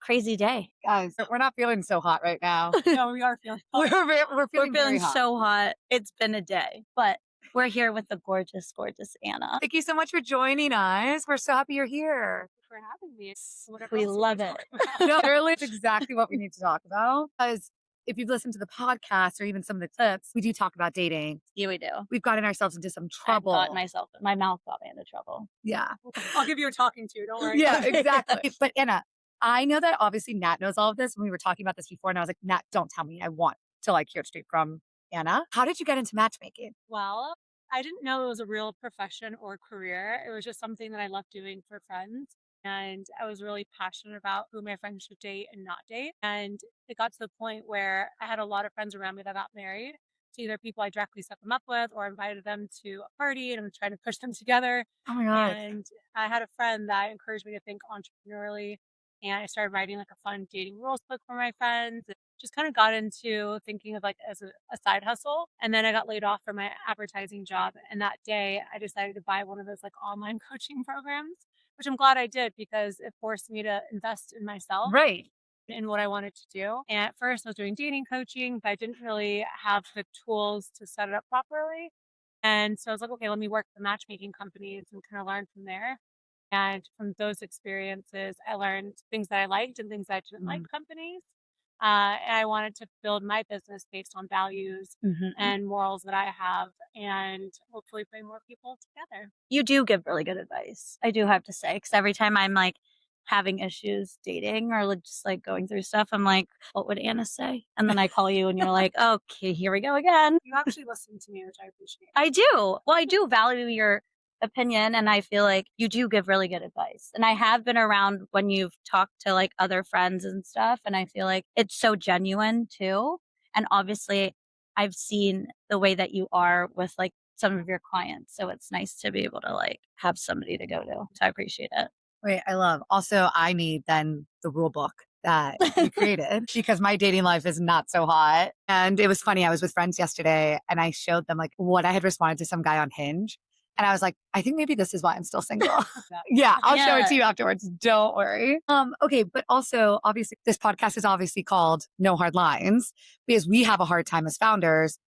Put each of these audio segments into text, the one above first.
crazy day. Guys, we're not feeling so hot right now. No, we are feeling We're, hot. we're We're feeling very feeling hot. so hot. It's been a day, but we're here with the gorgeous, gorgeous Anna. Thank you so much for joining us. We're so happy you're here. For having me. Whatever We else you love guys it. talk about. No, literally, it's exactly what we need to talk about. Because if you've listened to the podcast or even some of the clips, we do talk about dating. Yeah, we do. We've gotten ourselves into some I've trouble. got my mouth got me into trouble. Yeah. I'll give you a talking to. Don't worry. Yeah, exactly. But Anna, I know that obviously Nat knows all of this. When we were talking about this before, and I was like, Nat, don't tell me. I want to like hear it straight from Anna. How did you get into matchmaking? Well, I didn't know it was a real profession or career. It was just something that I loved doing for friends. And I was really passionate about who my friends should date and not date. And it got to the point where I had a lot of friends around me that got married to either people I directly set them up with or invited them to a party and I'm trying to push them together. Oh my God. And I had a friend that encouraged me to think entrepreneurially. And I started writing like a fun dating rules book for my friends. Just kind of got into thinking of like as a side hustle. And then I got laid off from my advertising job. And that day I decided to buy one of those like online coaching programs, which I'm glad I did because it forced me to invest in myself Right. in what I wanted to do. And at first I was doing dating coaching, but I didn't really have the tools to set it up properly. And so I was like, okay, let me work with the matchmaking companies and kind of learn from there. And from those experiences, I learned things that I liked and things that I didn't like companies. And I wanted to build my business based on values Mm-hmm. and morals that I have and hopefully bring more people together. You do give really good advice. I do have to say, because every time I'm like having issues dating or like just like going through stuff, I'm like, what would Anna say? And then I call you and you're like, okay, here we go again. You actually listened to me, which I appreciate. I do. Well, I do value your opinion and I feel like you do give really good advice. And I have been around when you've talked to like other friends and stuff and I feel like it's so genuine too. And obviously I've seen the way that you are with like some of your clients. So it's nice to be able to like have somebody to go to. So I appreciate it. Wait, I love. Also, I need then the rule book that you created because my dating life is not so hot. And it was funny. I was with friends yesterday and I showed them like what I had responded to some guy on Hinge. And I was like, I think maybe this is why I'm still single. Yeah, I'll show it to you afterwards. Don't worry. Okay, but also obviously this podcast is obviously called No Hard Lines because we have a hard time as founders,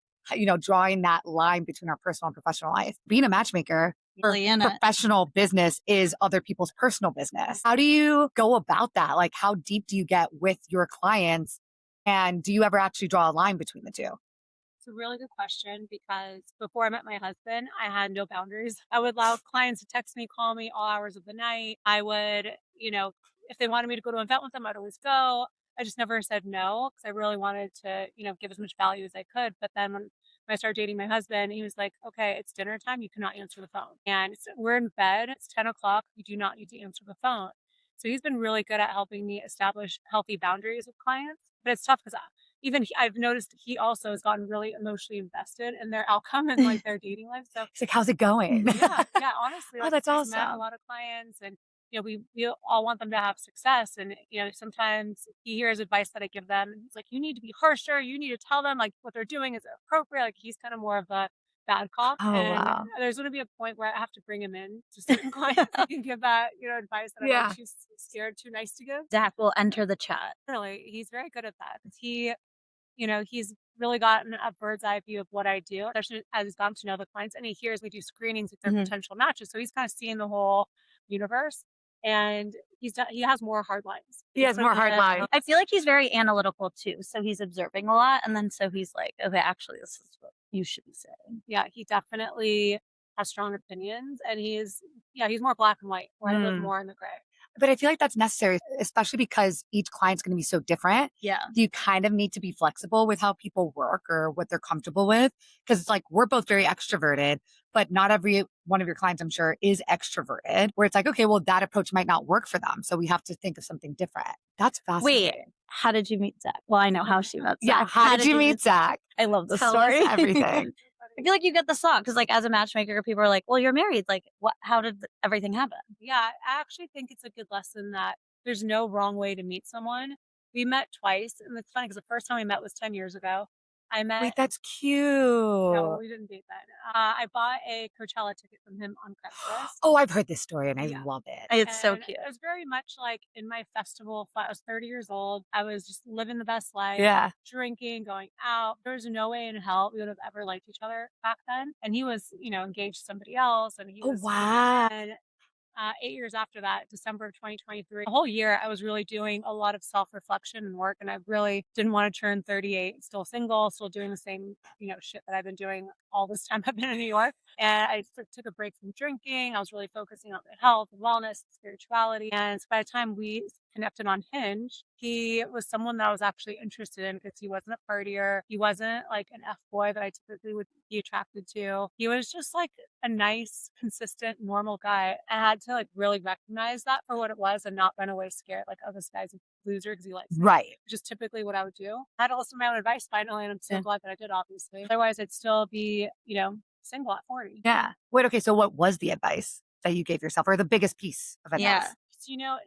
drawing that line between our personal and professional life. Being a matchmaker or Really in it. professional business is other people's personal business. How do you go about that? Like how deep do you get with your clients? And do you ever actually draw a line between the two? It's a really good question because before I met my husband, I had no boundaries. I would allow clients to text me, call me all hours of the night. I would, if they wanted me to go to an event with them, I'd always go. I just never said no because I really wanted to, give as much value as I could. But then when I started dating my husband, he was like, okay, it's dinner time. You cannot answer the phone. And we're in bed. It's 10 o'clock. You do not need to answer the phone. So he's been really good at helping me establish healthy boundaries with clients. But it's tough because I've noticed he also has gotten really emotionally invested in their outcome and like their dating life. So It's like, how's it going? yeah, honestly, Oh, like, that's he's met a awesome. lot of clients and we all want them to have success. And sometimes he hears advice that I give them and he's like, you need to be harsher, you need to tell them like what they're doing is appropriate. Like he's kind of more of a bad cop. Oh, And wow. there's gonna be a point where I have to bring him in to certain clients and can give that, advice that I'm Yeah. like too scared, too nice to give. Zach will enter the chat. Really, he's very good at that. He's really gotten a bird's eye view of what I do, especially as he's gotten to know the clients and he hears we do screenings with their potential matches. So he's kind of seeing the whole universe and he has more hard lines. He has more hard lines. I feel like he's very analytical too. So he's observing a lot. And then so he's like, okay, actually, this is what you should be saying. Yeah, he definitely has strong opinions and he's more black and white, where I live more in the gray. But I feel like that's necessary, especially because each client's going to be so different. Yeah. You kind of need to be flexible with how people work or what they're comfortable with. Because it's like we're both very extroverted, but not every one of your clients, I'm sure, is extroverted, where it's like, okay, well, that approach might not work for them. So we have to think of something different. That's fascinating. Wait, how did you meet Zach? Well, I know how she met Zach. Yeah. How did you meet Zach? I love the Tell story. us everything. I feel like you get the slot because, like, as a matchmaker, people are like, "Well, you're married. Like, what? How did everything happen?" Yeah, I actually think it's a good lesson that there's no wrong way to meet someone. We met twice, and it's funny because the first time we met was 10 years ago. I met. Wait, that's cute. No, we didn't date then. I bought a Coachella ticket from him on Craigslist. Oh, I've heard this story and I Yeah. love it. It's so And cute. it was very much like in my festival. I was 30 years old. I was just living the best life, Yeah. drinking, going out. There was no way in hell we would have ever liked each other back then. And he was, engaged to somebody else. And he Oh, was, wow. and 8 years after that, December of 2023, the whole year I was really doing a lot of self-reflection and work. And I really didn't want to turn 38, still single, still doing the same, shit that I've been doing all this time I've been in New York. And I took a break from drinking. I was really focusing on good health and wellness, spirituality. And so by the time we connected on Hinge, he was someone that I was actually interested in because he wasn't a partier. He wasn't like an F boy that I typically would be attracted to. He was just like a nice, consistent, normal guy. I had to like really recognize that for what it was and not run away scared, like, oh, this guy's a loser because he likes me. Right. Which is typically what I would do. I had to listen to my own advice finally, and I'm so Yeah. glad that I did, obviously. Otherwise, I'd still be, single at 40. Yeah. Wait, okay. So what was the advice that you gave yourself or the biggest piece of advice? Yeah. So,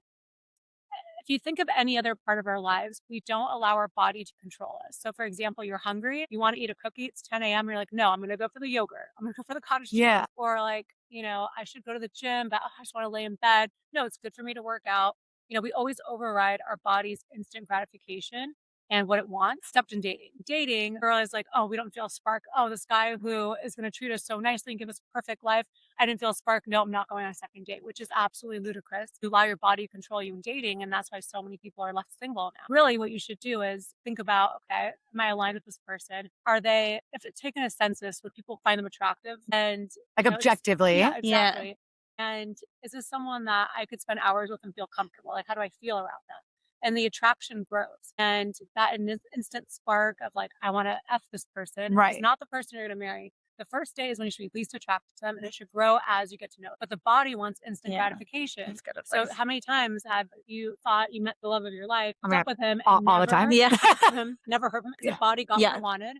if you think of any other part of our lives, we don't allow our body to control us. So, for example, you're hungry, you want to eat a cookie, it's 10 a.m. You're like, no, I'm going to go for the yogurt. I'm going to go for the cottage cheese. Yeah. Or like, I should go to the gym, but I just want to lay in bed. No, it's good for me to work out. We always override our body's instant gratification and what it wants, except in dating. Dating, girl is like, oh, we don't feel a spark. Oh, this guy who is going to treat us so nicely and give us a perfect life. I didn't feel a spark. No, I'm not going on a second date, which is absolutely ludicrous. You allow your body to control you in dating. And that's why so many people are left single now. Really, what you should do is think about, okay, am I aligned with this person? Are they, if it's taken a census, would people find them attractive? And Like objectively. yeah, exactly. And is this someone that I could spend hours with and feel comfortable? Like, how do I feel around them? And the attraction grows. And that instant spark of like, I want to F this person Right. is not the person you're going to marry. The first day is when you should be least attracted to them, and it should grow as you get to know. But the body wants instant gratification. That's good So advice. how many times have you thought you met the love of your life, I mean, slept with him, all and the never time. heard Yeah. from him, never heard from him because Yeah. the body got what Yeah. it wanted,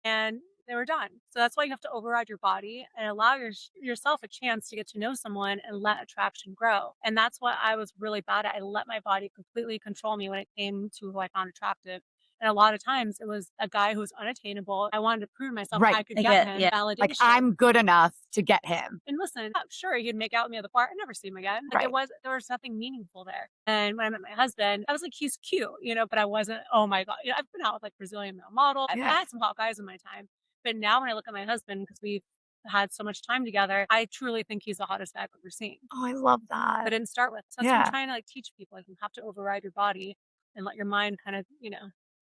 and they were done. So that's why you have to override your body and allow yourself a chance to get to know someone and let attraction grow. And that's what I was really bad at. I let my body completely control me when it came to who I found attractive. And a lot of times it was a guy who was unattainable. I wanted to prove myself Right. I could I get get- him yeah. validation. Like I'm good enough to get him. And listen, sure, he'd make out with me at the bar. I never see him again. Like Right. there was nothing meaningful there. And when I met my husband, I was like, he's cute, but I wasn't, oh my God. I've been out with like Brazilian male models. I've Yeah. had some hot guys in my time. But now when I look at my husband, because we've had so much time together, I truly think he's the hottest guy I've ever seen. Oh, I love But that. I didn't start with. So that's what Yeah. I'm trying to like teach people. Like you have to override your body and let your mind kind of,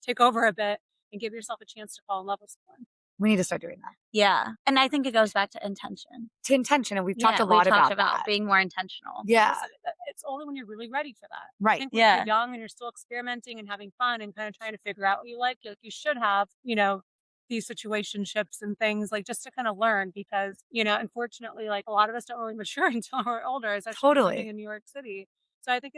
take over a bit and give yourself a chance to fall in love with someone. We need to start doing that. Yeah. And I think it goes back to intention. To intention. And we've talked a Yeah, we lot talked about that. being more intentional. Yeah. Listen, it's only when you're really ready for that. I Right. think when Yeah. you're young and you're still experimenting and having fun and kind of trying to figure out what you like you should have, these situationships and things like just to kind of learn because, unfortunately, like a lot of us don't really mature until we're older, especially Totally. living in New York City. So I think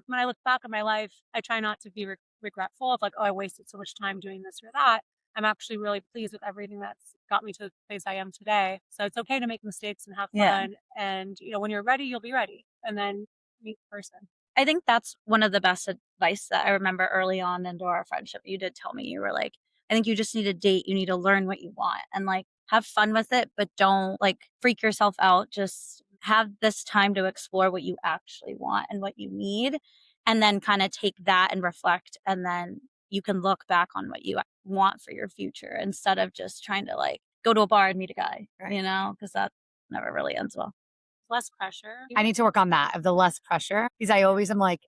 when I look back on my life, I try not to be regretful of like, oh, I wasted so much time doing this or that. I'm actually really pleased with everything that's got me to the place I am today. So it's okay to make mistakes and have fun. Yeah. And, when you're ready, you'll be ready. And then meet the person. I think that's one of the best advice that I remember early on into our friendship. You did tell me, you were like, I think you just need to date. You need to learn what you want and like have fun with it, but don't like freak yourself out. Just have this time to explore what you actually want and what you need. And then kind of take that and reflect. And then you can look back on what you want for your future instead of just trying to like go to a bar and meet a guy, Right. because that never really ends well. Less pressure. I need to work on that of the less pressure because I always am like,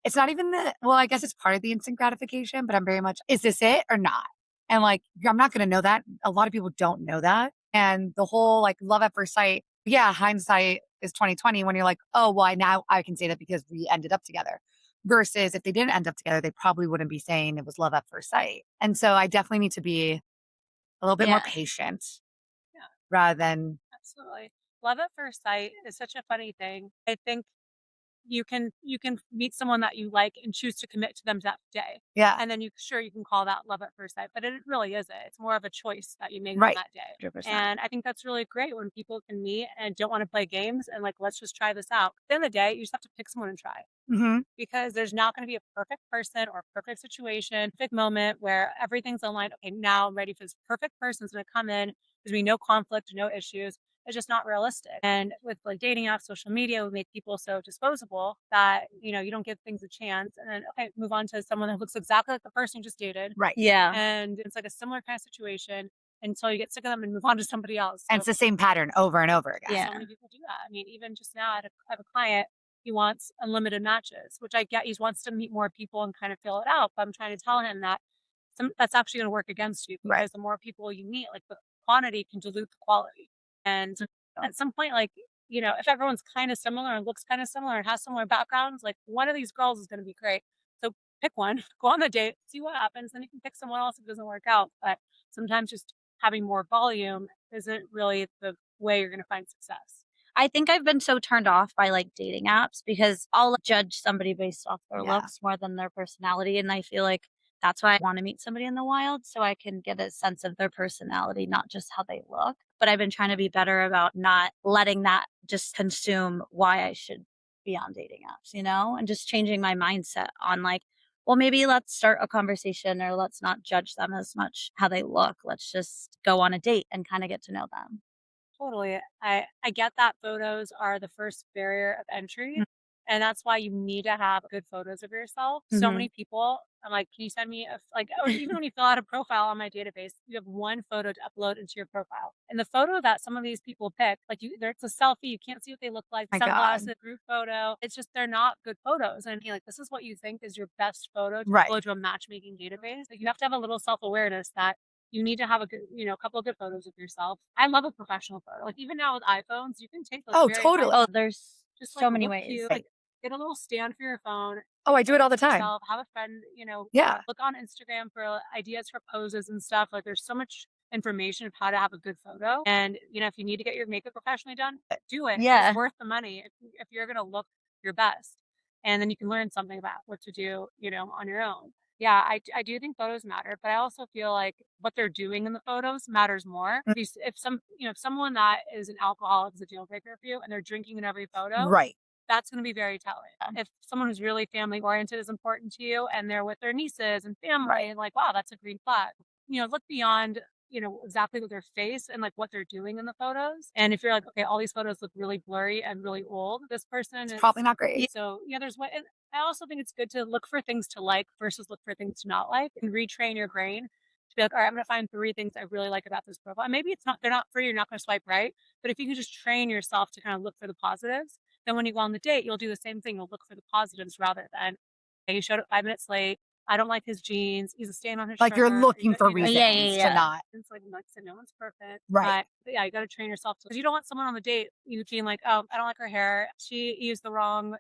it's not even well, I guess it's part of the instant gratification, but I'm very much, is this it or not? And like, I'm not going to know that. A lot of people don't know that. And the whole like love at first sight, yeah, hindsight is 2020 when you're like, oh, well, now I can say that because we ended up together. Versus if they didn't end up together, they probably wouldn't be saying it was love at first sight. And so I definitely need to be a little bit more patient rather than. Absolutely. Love at first sight is such a funny thing. I think you can meet someone that you like and choose to commit to them that day. Yeah. And then you can call that love at first sight, but it really isn't. It's more of a choice that you make on Right. that day. 100%. And I think that's really great when people can meet and don't want to play games and like, let's just try this out. At the end of the day, you just have to pick someone and try. Mm-hmm. Because there's not going to be a perfect person or perfect situation, perfect moment where everything's aligned. Okay, now I'm ready for this perfect person who's going to come in. There's going to be no conflict, no issues. It's just not realistic. And with like dating apps, social media, we make people so disposable that, you don't give things a chance. And then, okay, move on to someone that looks exactly like the person you just dated. Right. Yeah. And it's like a similar kind of situation until you get sick of them and move on to somebody else. And it's the same pattern over and over again. Yeah. So many people do that. I mean, even just now, I have a client. He wants unlimited matches, which I get. He wants to meet more people and kind of fill it out. But I'm trying to tell him that that's actually going to work against you because Right. the more people you meet, like the quantity can dilute the quality. And at some point, like, if everyone's kind of similar and looks kind of similar and has similar backgrounds, like one of these girls is going to be great. So pick one, go on the date, see what happens. Then you can pick someone else if it doesn't work out. But sometimes just having more volume isn't really the way you're going to find success. I think I've been so turned off by like dating apps because I'll judge somebody based off their Yeah. looks more than their personality. And I feel like that's why I want to meet somebody in the wild so I can get a sense of their personality, not just how they look. But I've been trying to be better about not letting that just consume why I should be on dating apps, and just changing my mindset on like, well, maybe let's start a conversation or let's not judge them as much how they look. Let's just go on a date and kind of get to know them. Totally. I get that photos are the first barrier of entry. Mm. And that's why you need to have good photos of yourself. So Mhm. many people, I'm like, can you send me or even when you fill out a profile on my database, you have one photo to upload into your profile. And the photo that some of these people pick, like it's a selfie, you can't see what they look like, My God. sunglasses, group photo. It's just, they're not good photos. And you're like, this is what you think is your best photo to Right. upload to a matchmaking database. Like you have to have a little self-awareness that you need to have a good, a couple of good photos of yourself. I love a professional photo. Like even now with iPhones, you can take Oh, very totally. Oh, there's just so like many look ways. cute, Right. like get a little stand for your phone. Oh, I do it all the Take time. yourself, have a friend, Yeah. look on Instagram for ideas for poses and stuff. Like there's so much information of how to have a good photo. And if you need to get your makeup professionally done, do it. Yeah. It's worth the money if you're gonna look your best. And then you can learn something about what to do, on your own. Yeah, I do think photos matter, but I also feel like what they're doing in the photos matters more. If someone that is an alcoholic is a deal breaker for you and they're drinking in every photo, Right. that's going to be very telling. If someone who's really family oriented is important to you and they're with their nieces and family, and like, wow, that's a green flag. Look beyond, exactly what their face and like what they're doing in the photos. And if you're like, okay, all these photos look really blurry and really old, this person is Probably not great. So there's what. And I also think it's good to look for things to like versus look for things to not like and retrain your brain to be like, all right, I'm going to find 3 things I really like about this profile. And maybe they're not for you, you're not going to swipe right. But if you can just train yourself to kind of look for the positives, then when you go on the date, you'll do the same thing. You'll look for the positives rather than, hey, he showed up 5 minutes late. I don't like his jeans. He's a stain on his Like shirt. you're looking for reasons Yeah. to not. It's like I said, no one's perfect. Right. But yeah, you got to train yourself because you don't want someone on the date you being like, oh, I don't like her hair. She used the wrong,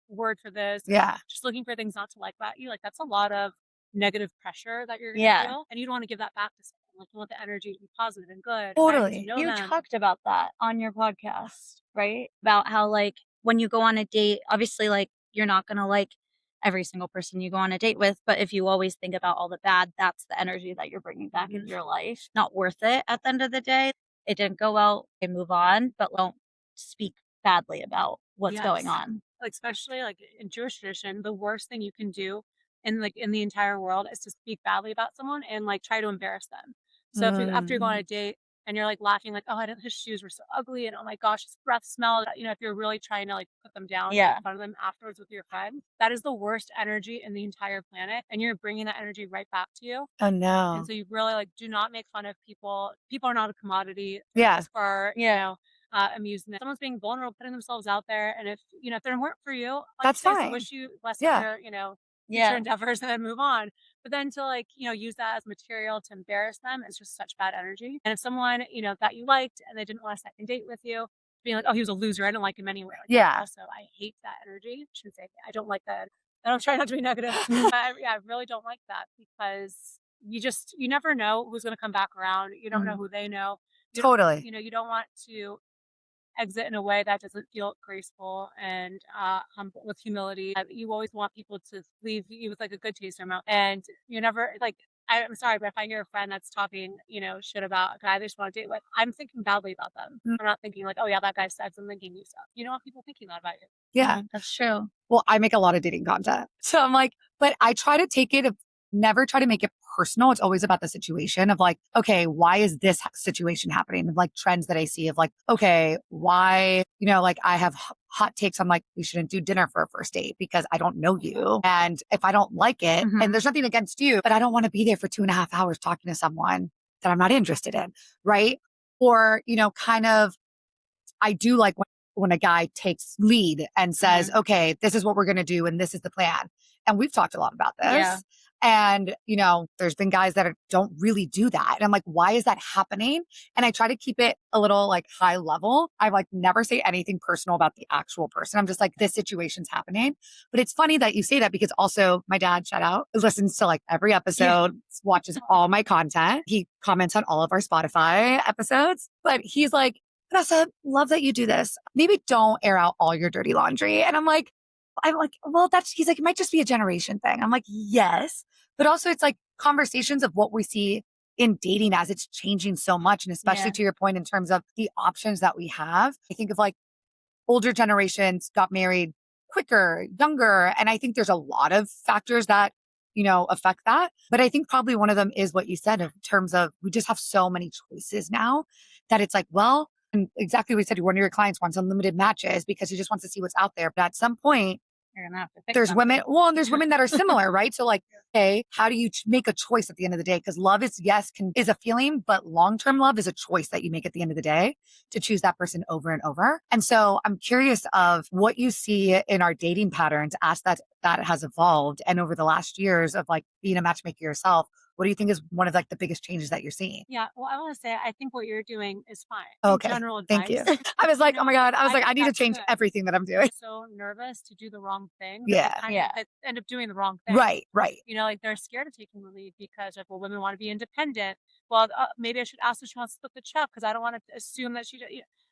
word for this. Yeah. Just looking for things not to like about you. Like that's a lot of negative pressure that you're gonna Yeah. feel, and you don't want to give that back to someone. Like you want the energy to be positive and good. Totally. And know You them. talked about that on your podcast, right? About how like when you go on a date, obviously like you're not going to like every single person you go on a date with, but if you always think about all the bad, that's the energy that you're bringing back into your life. Not worth it at the end of the day. It didn't go well, okay, move on, but don't speak badly about what's going Yes. on. Like especially like in Jewish tradition, the worst thing you can do in the entire world is to speak badly about someone and like try to embarrass them. So if after you go on a date and you're like laughing like, oh, I didn't, his shoes were so ugly and oh my gosh, his breath smelled. If you're really trying to like put them down, and Yeah. make fun of them afterwards with your friend, that is the worst energy in the entire planet, and you're bringing that energy right back to you. Oh no. And so you really like do not make fun of people. People are not a commodity. Yeah. Just for Yeah. amusement. Someone's being vulnerable, putting themselves out there, and if they weren't for you, like That's you say, so fine. wish you blessed Yeah. in your Yeah. future endeavors and then move on. But then to like use that as material to embarrass them is just such bad energy. And if someone that you liked and they didn't want a second date with you, being like, oh, he was a loser, I didn't like him anyway. Like, Yeah. Also, I hate that energy. I shouldn't say I don't like that. I don't try not to be negative. But I really don't like that because you never know who's going to come back around. You don't know who they know. Totally. You don't want to exit in a way that doesn't feel graceful and humble, with humility. You always want people to leave you with like a good taste in their mouth, and you're never like. I'm sorry, but if I hear a friend that's talking, shit about a guy they just want to date with, I'm thinking badly about them. I'm not thinking like, oh yeah, that guy sucks. I'm thinking you suck. You don't want people thinking that about you. Yeah. That's true. Well, I make a lot of dating content. So I'm like, but I try to take it, never try to make it personal. It's always about the situation of like, okay, why is this situation happening? Of like trends that I see of like, okay, why, like I have hot takes. I'm like, we shouldn't do dinner for a first date because I don't know you. And if I don't like it, and there's nothing against you, but I don't want to be there for 2.5 hours talking to someone that I'm not interested in. Right. Or, kind of, I do like when a guy takes lead and says, okay, this is what we're going to do. And this is the plan. And we've talked a lot about this. Yeah. And, there's been guys that don't really do that. And I'm like, why is that happening? And I try to keep it a little like high level. I like never say anything personal about the actual person. I'm just like, this situation's happening. But it's funny that you say that because also my dad, shout out, listens to like every episode, watches all my content. He comments on all of our Spotify episodes, but he's like, Vanessa, love that you do this. Maybe don't air out all your dirty laundry. And I'm like, well, he's like, it might just be a generation thing. I'm like, yes. But also it's like conversations of what we see in dating as it's changing so much. And especially to your point in terms of the options that we have. I think of like older generations got married quicker, younger. And I think there's a lot of factors that, affect that. But I think probably one of them is what you said in terms of we just have so many choices now that it's like, well, and exactly what you said, one of your clients wants unlimited matches because he just wants to see what's out there. But at some point, You're gonna have to pick there's something. women, and there's women that are similar, right? So like, okay, how do you make a choice at the end of the day? Because love is, is a feeling, but long-term love is a choice that you make at the end of the day to choose that person over and over. And so I'm curious of what you see in our dating patterns as that has evolved. And over the last years of like being a matchmaker yourself, what do you think is one of like the biggest changes that you're seeing? Yeah. Well, I want to say, I think what you're doing is fine. Okay. General Thank advice. you. I was like, oh my God. I was like, I need to that's change good. everything that I'm doing. So nervous to do the wrong thing. Yeah. That end up doing the wrong thing. Right. Like they're scared of taking the lead because like, well, women want to be independent. Well, maybe I should ask if she wants to split the check because I don't want to assume that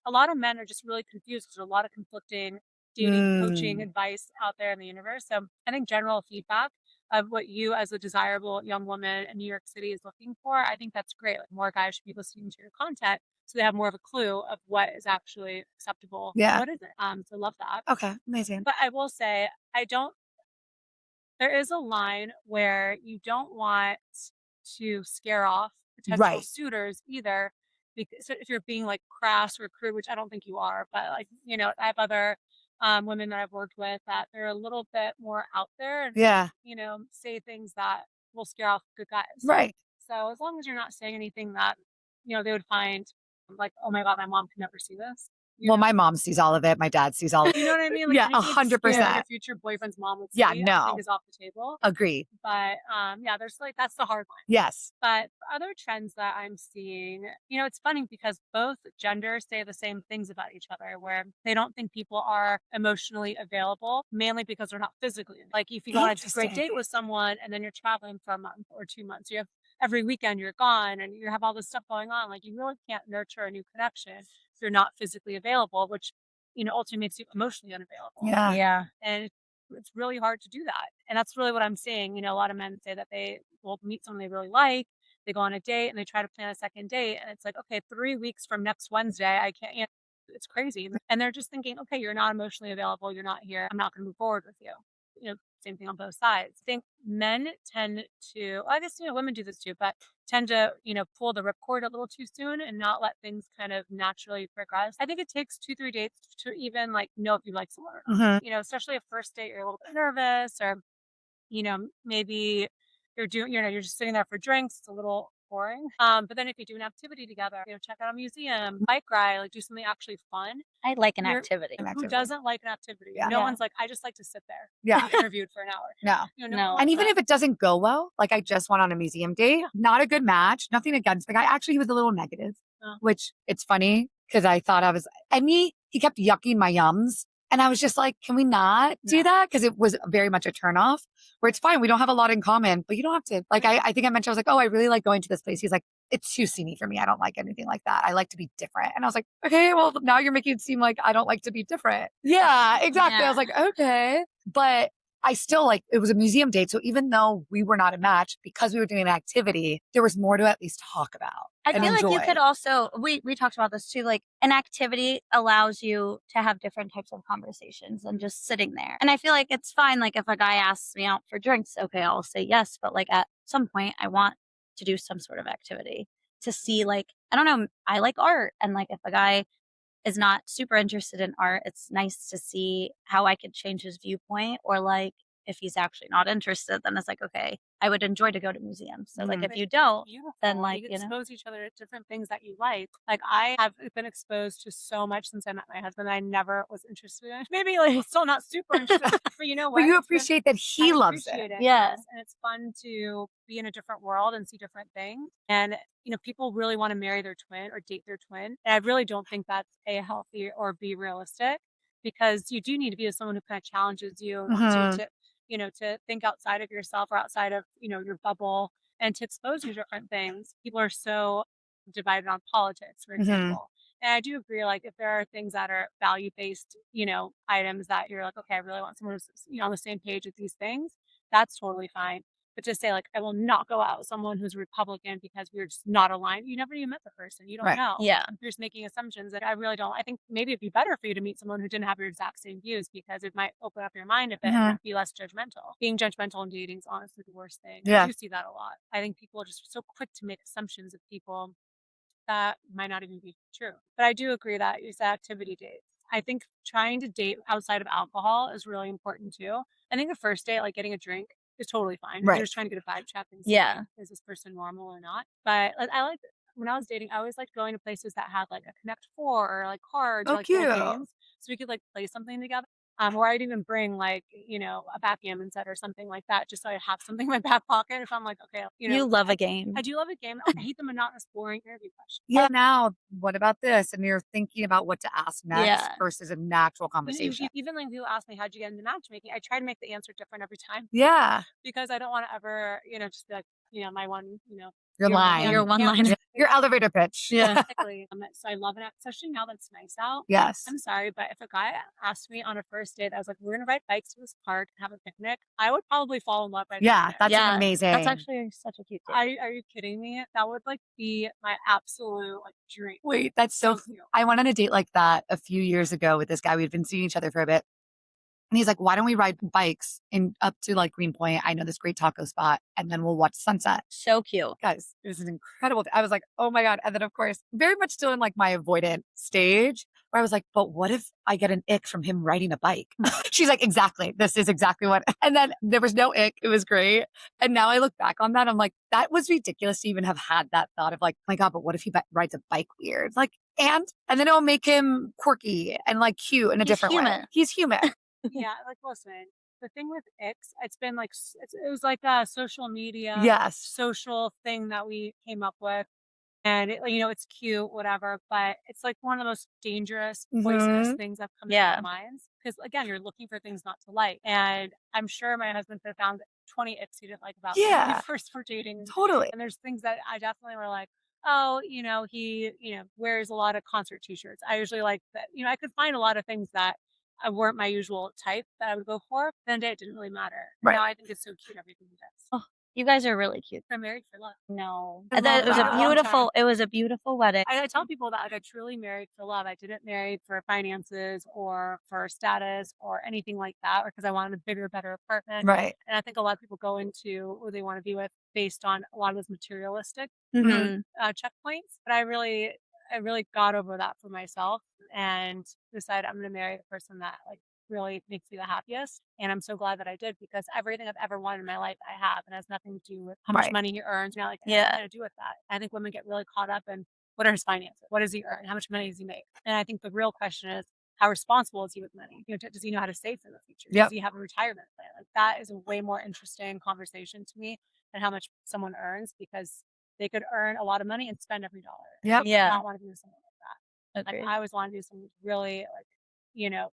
a lot of men are just really confused because there's a lot of conflicting dating coaching advice out there in the universe. So I think general feedback of what you as a desirable young woman in New York City is looking for, I think that's great. Like more guys should be listening to your content so they have more of a clue of what is actually acceptable. Yeah. What isn't. So love that. Okay. Amazing. But I will say, there is a line where you don't want to scare off potential suitors either. Because if you're being like crass or crude, which I don't think you are, but like, I have other women that I've worked with that they're a little bit more out there and, say things that will scare off good guys. Right. So as long as you're not saying anything that, they would find like, oh my God, my mom can never see this. Well, my mom sees all of it. My dad sees all of it. You know what I mean? Like, yeah, 100%. 100%. Your future boyfriend's mom would see, no. I think is off the table. Agreed. But there's like, that's the hard line. Yes. But other trends that I'm seeing, it's funny because both genders say the same things about each other, where they don't think people are emotionally available, mainly because they're not physically. Like if you go on a great date with someone and then you're traveling for a month or 2 months, you have every weekend you're gone and you have all this stuff going on. Like you really can't nurture a new connection if you're not physically available, which, ultimately makes you emotionally unavailable. Yeah. Yeah. And it's really hard to do that. And that's really what I'm seeing. A lot of men say that they will meet someone they really like. They go on a date and they try to plan a second date. And it's like, okay, 3 weeks from next Wednesday, I can't, it's crazy. And they're just thinking, okay, you're not emotionally available. You're not here. I'm not going to move forward with you. Same thing on both sides. I think men tend to, I guess, women do this too, but tend to, pull the ripcord a little too soon and not let things kind of naturally progress. I think it takes 2-3 dates to even like know if you like someone or not. Especially a first date, you're a little bit nervous or, maybe you're doing, you're just sitting there for drinks. It's a little boring. But then if you do an activity together, check out a museum, bike ride, like do something actually fun. I like an activity. Who doesn't like an activity? Yeah. No one's like, I just like to sit there. Yeah. Be interviewed for an hour. No. And even if it doesn't go well, like I just went on a museum date, not a good match, nothing against the guy. Actually, he was a little negative, which it's funny because I thought he kept yucking my yums. And I was just like, can we not do that? Because it was very much a turnoff where it's fine. We don't have a lot in common, but you don't have to. Like, I think I mentioned, I was like, oh, I really like going to this place. He's like, it's too seamy for me. I don't like anything like that. I like to be different. And I was like, okay, well, now you're making it seem like I don't like to be different. Yeah, exactly. I was Yeah. like, okay. But I still like, it was a museum date. So even though we were not a match, because we were doing an activity, there was more to at least talk about I and feel like you enjoy. could also we talked about this too, like an activity allows you to have different types of conversations than just sitting there. And I feel like it's fine, like if a guy asks me out for drinks, okay, I'll say yes, but like at some point I want to do some sort of activity to see, like, I don't know, I like art, and like if a guy is not super interested in art, it's nice to see how I could change his viewpoint, or like if he's actually not interested, then it's like, okay, I would enjoy to go to museums. So like Mhm. if you don't, Beautiful. then like, you you know. expose each other to different things that you like. Like I have been exposed to so much since I met my husband that I never was interested in. Maybe like still not super interested, but you know But what? you It's been- appreciate that I he loves it. appreciate it. Yeah. Yes. And it's fun to be in a different world and see different things. And people really want to marry their twin or date their twin. And I really don't think that's A, healthy, or B, realistic, because you do need to be with someone who kind of challenges you and wants Mhm. you to think outside of yourself or outside of, your bubble, and to expose you to different things. People are so divided on politics, for Mhm. example. And I do agree, like, if there are things that are value based, items that you're like, okay, I really want someone who's, on the same page with these things, that's totally fine. But to say, like, I will not go out with someone who's Republican because we're just not aligned. You never even met the person. You don't Right. know. Yeah. You're just making assumptions that I really don't. I think maybe it'd be better for you to meet someone who didn't have your exact same views, because it might open up your mind a bit Mhm. and be less judgmental. Being judgmental in dating is honestly the worst thing. Yeah. I do see that a lot. I think people are just so quick to make assumptions of people that might not even be true. But I do agree that it's activity dates. I think trying to date outside of alcohol is really important too. I think the first date, like getting a drink, is totally fine. Right. You're just trying to get a vibe check and see, Yeah. is this person normal or not. But like, I like when I was dating, I always liked going to places that had like a Connect Four or like cards Oh, or like little cute. games, so we could like play something together. Or I'd even bring like, a backgammon set or something like that, just so I have something in my back pocket if I'm like, okay, You love a game. I do love a game. I hate the monotonous, boring interview questions. Yeah. Now, what about this? And you're thinking about what to ask next Yeah. versus a natural You know, conversation. even when people ask me, how'd you get into matchmaking? I try to make the answer different every time, Yeah. because I don't want to ever, just be like, my one, Your line. Your one line. Yeah. Your elevator pitch. Yeah. Exactly. So I love it, especially now that it's nice out. Yes. I'm sorry, but if a guy asked me on a first date, I was like, we're going to ride bikes to this park and have a picnic, I would probably fall in love right Yeah. there. That's Yeah. amazing. That's actually such a cute date. Are you kidding me? That would like be my absolute like dream. Wait, that's so cute. I went on a date like that a few years ago with this guy. We'd been seeing each other for a bit. And he's like, why don't we ride bikes up to like Greenpoint? I know this great taco spot, and then we'll watch sunset. So cute. Guys, it was an incredible I was like, oh my God. And then of course, very much still in like my avoidant stage where I was like, but what if I get an ick from him riding a bike? She's like, exactly. This is exactly what. And then there was no ick. It was great. And now I look back on that. I'm like, that was ridiculous to even have had that thought of like, oh my God, but what if he rides a bike weird? Like, and then it'll make him quirky and like cute in a He's different way. human. He's human. Yeah, like listen, the thing with X, it's been like it was like a social media, Yes. social thing that we came up with, and it's cute, whatever. But it's like one of the most dangerous, poisonous things that come into our minds, because again, you're looking for things not to like, and I'm sure my husband could have found 20 icks he didn't like about me when we first were dating. Totally. And there's things that I definitely were like, oh, he wears a lot of concert T-shirts. I usually like that. I could find a lot of things that weren't my usual type that I would go for. Then it didn't really matter. Right. Now I think it's so cute everything he does. Oh, you guys are really cute. I'm married for love. No. I love It was that. a beautiful wedding. I tell people that like I truly married for love. I didn't marry for finances or for status or anything like that, or because I wanted a bigger, better apartment. Right. And I think a lot of people go into who they want to be with based on a lot of those materialistic Mm-hmm. checkpoints. But I really got over that for myself and decided I'm going to marry the person that like really makes me the happiest. And I'm so glad that I did, because everything I've ever wanted in my life I have, and has nothing to do with how much money he earns. Like nothing to do with that. I think women get really caught up in what are his finances, what does he earn, how much money does he make, and I think the real question is, how responsible is he with money? Does he know how to save for the future? Does he have a retirement plan? Like that is a way more interesting conversation to me than how much someone earns, because they could earn a lot of money and spend every dollar. Yep. I not want to be with someone like that. Agreed. Like I always want to be someone who's really like,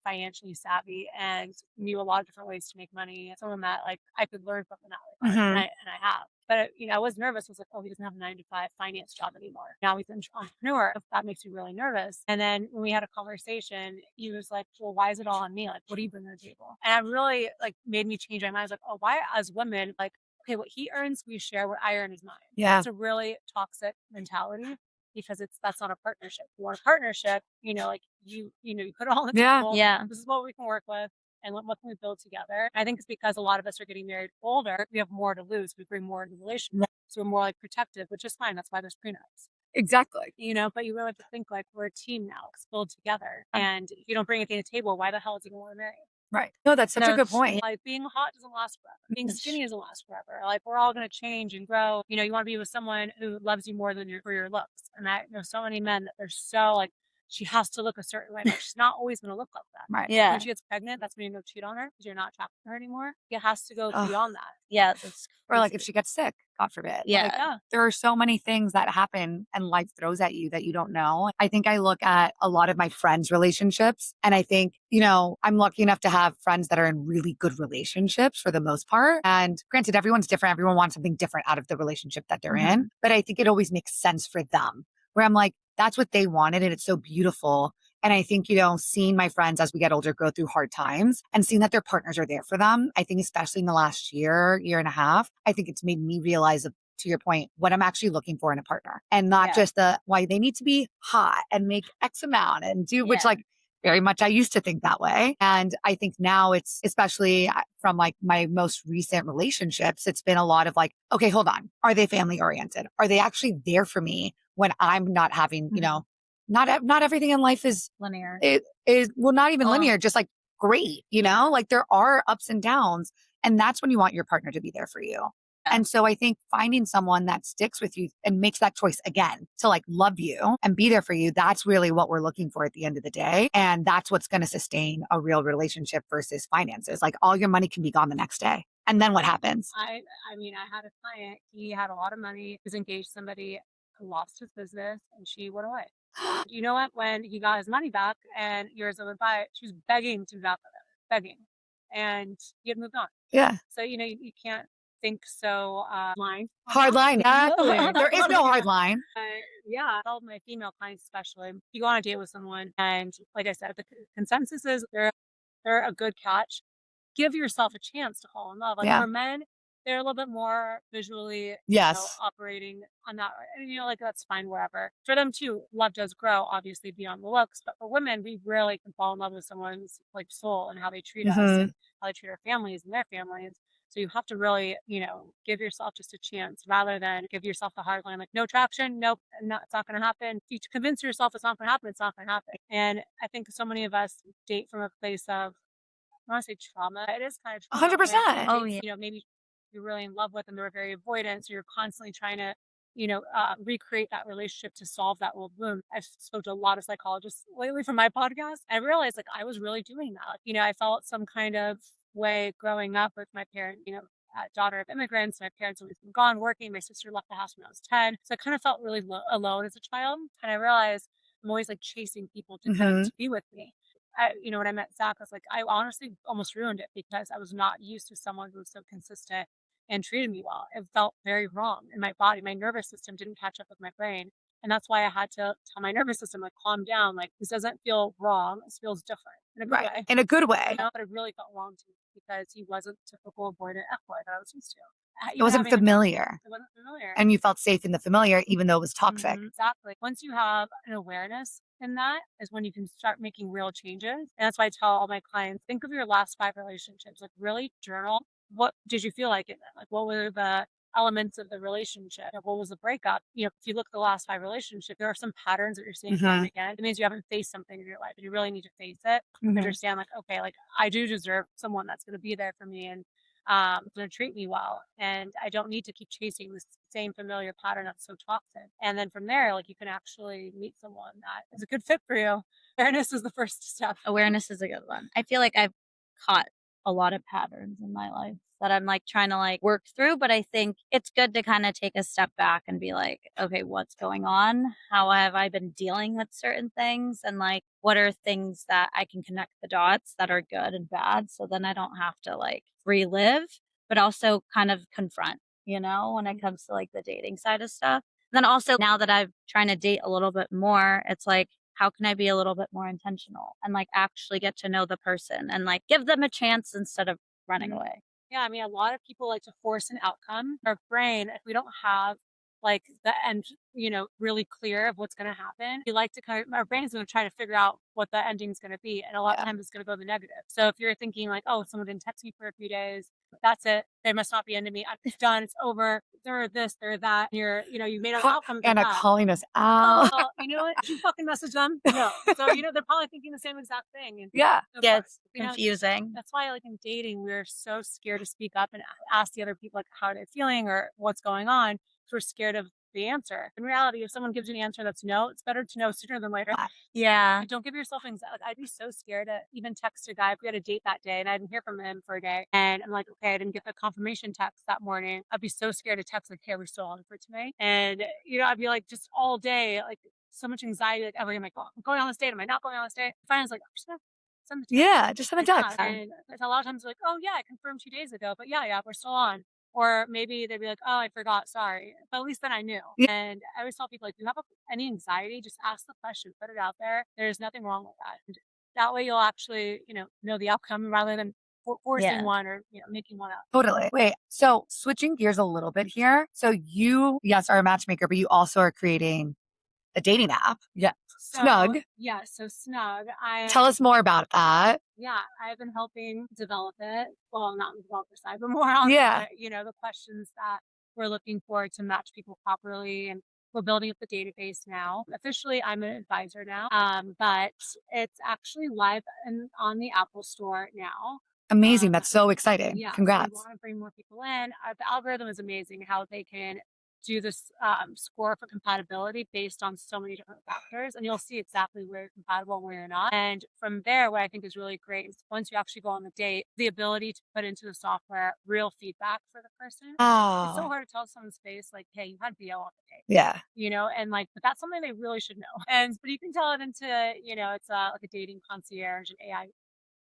financially savvy and knew a lot of different ways to make money. Someone that like I could learn from in that regard, and I have. But, I was nervous. I was like, oh, he doesn't have a 9 to 5 finance job anymore. Now he's an entrepreneur. That makes me really nervous. And then when we had a conversation, he was like, well, why is it all on me? Like, what do you bring to the table? And it really like made me change my mind. I was like, oh, why as women, like, okay, what he earns, we share. What I earn is mine. Yeah. It's a really toxic mentality because that's not a partnership. You want a partnership, like you put it all on the Yeah. table. Yeah. This is what we can work with and what can we build together. I think it's because a lot of us are getting married older. We have more to lose. We bring more to the relationship. So we're more like protective, which is fine. That's why there's prenups. Exactly. But you really have to think like we're a team now. Let's build together. And if you don't bring anything to the table, why the hell is he going to want to marry you? Right. No, that's such a good point. Like being hot doesn't last forever. Being skinny doesn't last forever. Like we're all going to change and grow. You want to be with someone who loves you more than for your looks. And I know so many men that they're so like, she has to look a certain way, but she's not always going to look like that. Right. Yeah. When she gets pregnant, that's when you go cheat on her because you're not attracted to her anymore. It has to go beyond that. Yeah. That's Or like crazy. if she gets sick, God forbid. Yeah. Like, there are so many things that happen and life throws at you that you don't know. I think I look at a lot of my friends' relationships and I think, I'm lucky enough to have friends that are in really good relationships for the most part. And granted, everyone's different. Everyone wants something different out of the relationship that they're in. But I think it always makes sense for them where I'm like, that's what they wanted. And it's so beautiful. And I think, seeing my friends as we get older go through hard times and seeing that their partners are there for them, I think especially in the last year and a half, I think it's made me realize, to your point, what I'm actually looking for in a partner and not just why they need to be hot and make X amount and do, which like very much I used to think that way. And I think now it's especially from like my most recent relationships, it's been a lot of like, okay, hold on. Are they family oriented? Are they actually there for me when I'm not having, not everything in life is linear. It is not even linear, just like great, like there are ups and downs. And that's when you want your partner to be there for you. Yeah. And so I think finding someone that sticks with you and makes that choice again to like love you and be there for you, that's really what we're looking for at the end of the day. And that's what's going to sustain a real relationship versus finances. Like all your money can be gone the next day. And then what happens? I had a client, he had a lot of money, he was engaged to somebody who lost his business and she went away. You know what? When he got his money back and years went by, she was begging to move out of it, begging. And he had moved on. Yeah. So, you can't think so hard line. Yeah. There is no hard line. Yeah. All of my female clients, especially, you go on a date with someone and like I said, the consensus is they're a good catch. Give yourself a chance to fall in love. Like for men, they're a little bit more visually operating on that. And, that's fine, wherever. For them too, love does grow, obviously, beyond the looks. But for women, we really can fall in love with someone's like soul and how they treat us and how they treat our families and their families. So you have to really, give yourself just a chance rather than give yourself the hard line, like no traction, nope, it's not going to happen. If you convince yourself it's not going to happen, it's not going to happen. And I think so many of us date from a place of, I want to say trauma. It is kind of trauma. 100%. Oh, yeah. Maybe you're really in love with them. They're very avoidant. So you're constantly trying to, recreate that relationship to solve that old wound. I've spoke to a lot of psychologists lately from my podcast. I realized like I was really doing that. I felt some kind of way growing up with my parent, daughter of immigrants. My parents always been gone working. My sister left the house when I was 10. So I kind of felt really alone as a child. And I realized I'm always like chasing people to be with me. When I met Zach, I was like, I honestly almost ruined it because I was not used to someone who was so consistent and treated me well. It felt very wrong in my body. My nervous system didn't catch up with my brain. And that's why I had to tell my nervous system, like, calm down. Like, this doesn't feel wrong. This feels different in a good way. In a good way. But it really felt wrong to me because he wasn't typical avoidant F-boy that I was used to. It wasn't familiar. It wasn't familiar. And you felt safe in the familiar, even though it was toxic. Exactly. Once you have an awareness in that is when you can start making real changes. And that's why I tell all my clients, think of your last 5 relationships, like really journal. What did you feel like in them? Like what were the elements of the relationship? What was the breakup? If you look at the last 5 relationships, there are some patterns that you're seeing time again. It means you haven't faced something in your life and you really need to face it. Understand like, okay, like I do deserve someone that's going to be there for me and going to treat me well. And I don't need to keep chasing this same familiar pattern that's so toxic. And then from there, like you can actually meet someone that is a good fit for you. Awareness is the first step. Awareness is a good one. I feel like I've caught a lot of patterns in my life that I'm like trying to like work through, but I think it's good to kind of take a step back and be like, okay, what's going on? How have I been dealing with certain things? And like, what are things that I can connect the dots that are good and bad? So then I don't have to like relive, but also kind of confront, when it comes to like the dating side of stuff. Then also now that I'm trying to date a little bit more, it's like, how can I be a little bit more intentional and like actually get to know the person and like give them a chance instead of running away? Yeah, I mean, a lot of people like to force an outcome. Our brain, if we don't have like the end, really clear of what's going to happen, we like to our brain is going to try to figure out what the ending is going to be. And a lot of times it's going to go the negative. So if you're thinking like, oh, someone didn't text me for a few days, that's it. They must not be into me. It's done. It's over. They're this, they're that. You made an outcome. Anna calling us out. Oh, you know what? Did you fucking message them? No. So, they're probably thinking the same exact thing. And Yeah. Yeah, it's confusing. That's why, like, in dating, we're so scared to speak up and ask the other people, like, how they're feeling or what's going on. Because we're scared of the answer. In reality, if someone gives you an answer that's no, it's better to know sooner than later. Yeah. Don't give yourself anxiety. Like, I'd be so scared to even text a guy if we had a date that day and I didn't hear from him for a day. And I'm like, okay, I didn't get the confirmation text that morning. I'd be so scared to text like, hey, we're still on for tonight. And, I'd be like, just all day, like, so much anxiety. Like, am I going on this date? Am I not going on this date? Finally, like, I'm just going to send the text. Yeah, just send a text. And a lot of times, like, oh, yeah, I confirmed 2 days ago. But yeah, we're still on. Or maybe they'd be like, oh, I forgot, sorry. But at least then I knew. Yeah. And I always tell people, like, if you have any anxiety, just ask the question, put it out there. There's nothing wrong with that. And that way you'll actually, know the outcome rather than forcing one or, making one up. Totally. Wait, so switching gears a little bit here. So you, yes, are a matchmaker, but you also are creating a dating app. Yeah. Snug. Yeah, so Snug. Tell us more about that. Yeah, I've been helping develop it. Well, not on the developer side, but more on the questions that we're looking for to match people properly. And we're building up the database now. Officially, I'm an advisor now, but it's actually live on the Apple Store now. Amazing. That's so exciting. Yeah, Congrats. we want to bring more people in. The algorithm is amazing how they can do this score for compatibility based on so many different factors, and you'll see exactly where you're compatible and where you're not. And from there, what I think is really great is once you actually go on the date, the ability to put into the software real feedback for the person. It's so hard to tell someone's face, like, hey, you had BO on the date. Yeah. And like, but that's something they really should know. But you can tell it into, it's like a dating concierge and AI.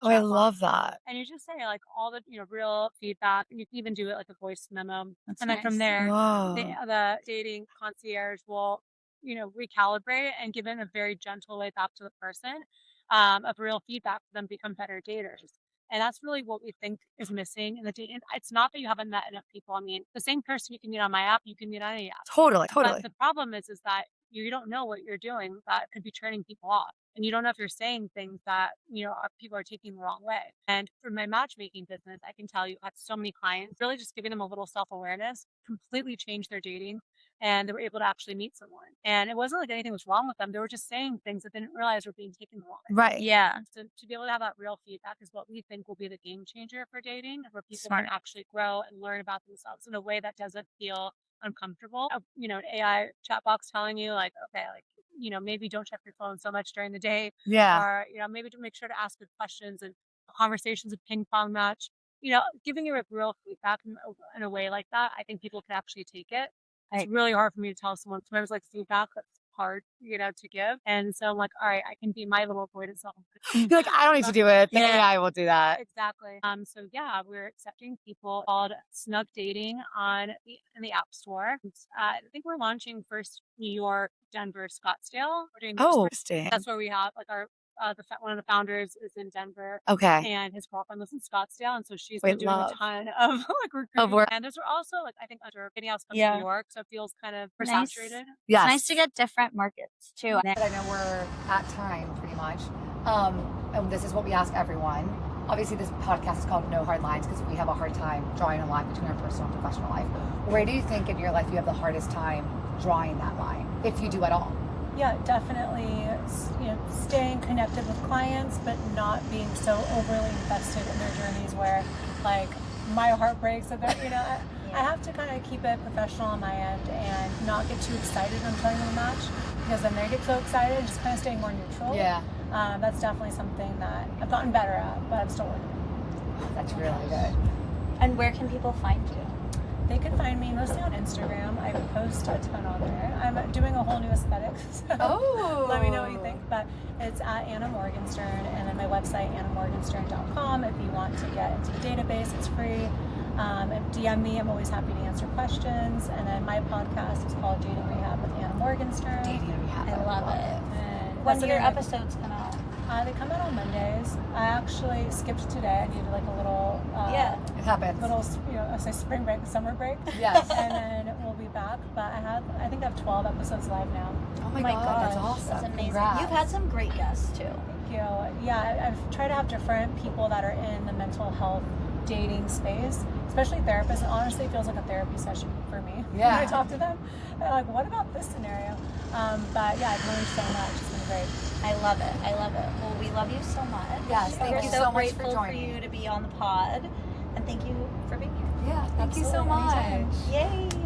Oh, I love that. And you just say like all the, real feedback, and you can even do it like a voice memo. That's and then nice. from there, the dating concierge will, recalibrate it and give it a very gentle way back to the person of real feedback for them to become better daters. And that's really what we think is missing in the dating. It's not that you haven't met enough people. I mean, the same person you can meet on my app, you can meet on any app. Totally. But the problem is that you don't know what you're doing that could be turning people off. And you don't know if you're saying things that, people are taking the wrong way. And for my matchmaking business, I can tell you I had so many clients, really just giving them a little self-awareness, completely changed their dating. And they were able to actually meet someone. And it wasn't like anything was wrong with them. They were just saying things that they didn't realize were being taken the wrong way. Right. Yeah. So to be able to have that real feedback is what we think will be the game changer for dating, where people can actually grow and learn about themselves in a way that doesn't feel uncomfortable. An AI chat box telling you like, okay, like, maybe don't check your phone so much during the day. Yeah. Or, maybe to make sure to ask good questions and conversations of ping pong match. Giving you real feedback in a way like that, I think people can actually take it. It's really hard for me to tell someone. Sometimes like feedback that's hard, to give. And so I'm like, all right, I can be my little avoidant self. You're like, I don't need to do it. The AI will do that. Exactly. So yeah, we're accepting people called Snug Dating in the App Store. I think we're launching first New York, Denver, Scottsdale. We're doing interesting. That's where we have like our one of the founders is in Denver. Okay. And his girlfriend lives in Scottsdale. And so she's been doing a ton of like recruiting. work. And those are also like, I think under getting else comes to New York. So it feels kind of saturated. Yes. It's nice to get different markets too. I know we're at time pretty much. And this is what we ask everyone. Obviously, this podcast is called No Hard Lines because we have a hard time drawing a line between our personal and professional life. Where do you think in your life you have the hardest time drawing that line, if you do at all? Yeah, definitely, staying connected with clients, but not being so overly invested in their journeys where, like, my heart breaks. And I have to kind of keep it professional on my end and not get too excited when I'm telling them a match, because then they get so excited and just kind of staying more neutral. Yeah. That's definitely something that I've gotten better at, but I'm still working on it. That's really good. And where can people find you? They can find me mostly on Instagram. I post a ton on there. I'm doing a whole new aesthetic, so let me know what you think. But it's at Anna Morgenstern, and then my website, annamorgenstern.com. If you want to get into the database, it's free. DM me. I'm always happy to answer questions. And then my podcast is called Dating Rehab with Morgenstern. Dating rehab. I love it. And When that's do your something episodes come out? they come out on Mondays. I actually skipped today. I needed like a little, It happens. little, I say spring break, summer break. Yes. And then we'll be back. But I think I have 12 episodes live now. Oh my my God, that's gosh, awesome. That's amazing. Congrats. You've had some great guests too. Thank you. Yeah, I've tried to have different people that are in the mental health dating space, especially therapists. It honestly feels like a therapy session for me. Yeah. When I talk to them, they're like, what about this scenario? But yeah, I've learned so much. It's been great. I love it. I love it. Well, we love you so much. Yes, thank We're you so so much for grateful for joining. you to be on the pod. And thank you for being here. Yeah, thank you so Absolutely. much. Anytime. Yay.